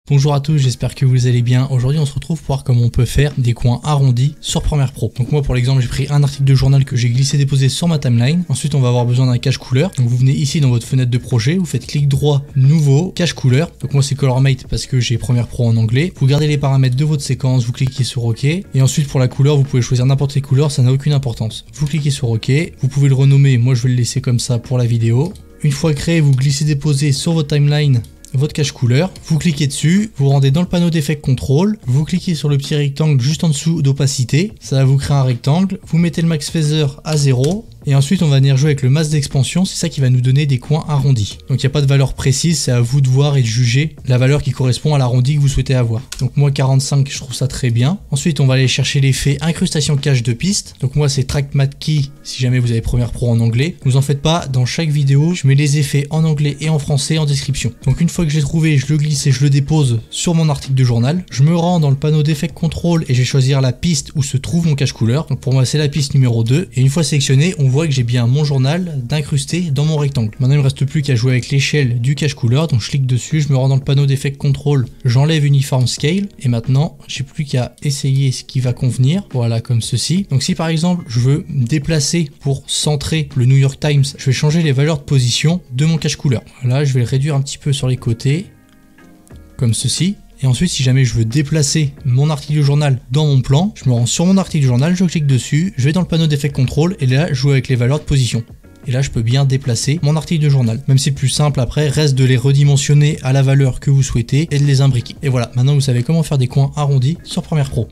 Bonjour à tous, j'espère que vous allez bien. Aujourd'hui on se retrouve pour voir comment on peut faire des coins arrondis sur Premiere Pro. Donc moi pour l'exemple j'ai pris un article de journal que j'ai glissé déposé sur ma timeline. Ensuite on va avoir besoin d'un cache couleur. Donc vous venez ici dans votre fenêtre de projet, vous faites clic droit, nouveau, cache couleur. Donc moi c'est ColorMate parce que j'ai Premiere Pro en anglais. Vous gardez les paramètres de votre séquence, vous cliquez sur OK. Et ensuite pour la couleur vous pouvez choisir n'importe quelle couleur, ça n'a aucune importance. Vous cliquez sur OK, vous pouvez le renommer, moi je vais le laisser comme ça pour la vidéo. Une fois créé, vous glissez déposé sur votre timeline votre cache couleur, vous cliquez dessus, vous rendez dans le panneau d'effet contrôle, vous cliquez sur le petit rectangle juste en dessous d'opacité, ça va vous créer un rectangle, vous mettez le max feather à 0, et ensuite on va venir jouer avec le masque d'expansion, c'est ça qui va nous donner des coins arrondis. Donc il n'y a pas de valeur précise, c'est à vous de voir et de juger la valeur qui correspond à l'arrondi que vous souhaitez avoir. Donc moi 45, je trouve ça très bien. Ensuite on va aller chercher l'effet incrustation cache de piste. Donc moi c'est Track Matte Key, si jamais vous avez Premiere Pro en anglais. Ne vous en faites pas, dans chaque vidéo, je mets les effets en anglais et en français en description. Donc une fois que j'ai trouvé, je le glisse et je le dépose sur mon article de journal. Je me rends dans le panneau d'effet contrôle et je vais choisir la piste où se trouve mon cache couleur. Donc pour moi c'est la piste numéro 2. Et une fois sélectionné, on voit que j'ai bien mon journal d'incrusté dans mon rectangle. Maintenant il ne me reste plus qu'à jouer avec l'échelle du cache couleur. Donc je clique dessus, je me rends dans le panneau d'effet contrôle, j'enlève Uniform Scale et maintenant j'ai plus qu'à essayer ce qui va convenir. Voilà, comme ceci. Donc si par exemple je veux me déplacer pour centrer le New York Times, je vais changer les valeurs de position de mon cache couleur. Voilà, je vais le réduire un petit peu sur les côtés comme ceci. Et ensuite, si jamais je veux déplacer mon article du journal dans mon plan, je me rends sur mon article du journal, je clique dessus, je vais dans le panneau d'effet contrôle et là, je joue avec les valeurs de position. Et là, je peux bien déplacer mon article de journal. Même si c'est plus simple après, reste de les redimensionner à la valeur que vous souhaitez et de les imbriquer. Et voilà, maintenant vous savez comment faire des coins arrondis sur Premiere Pro.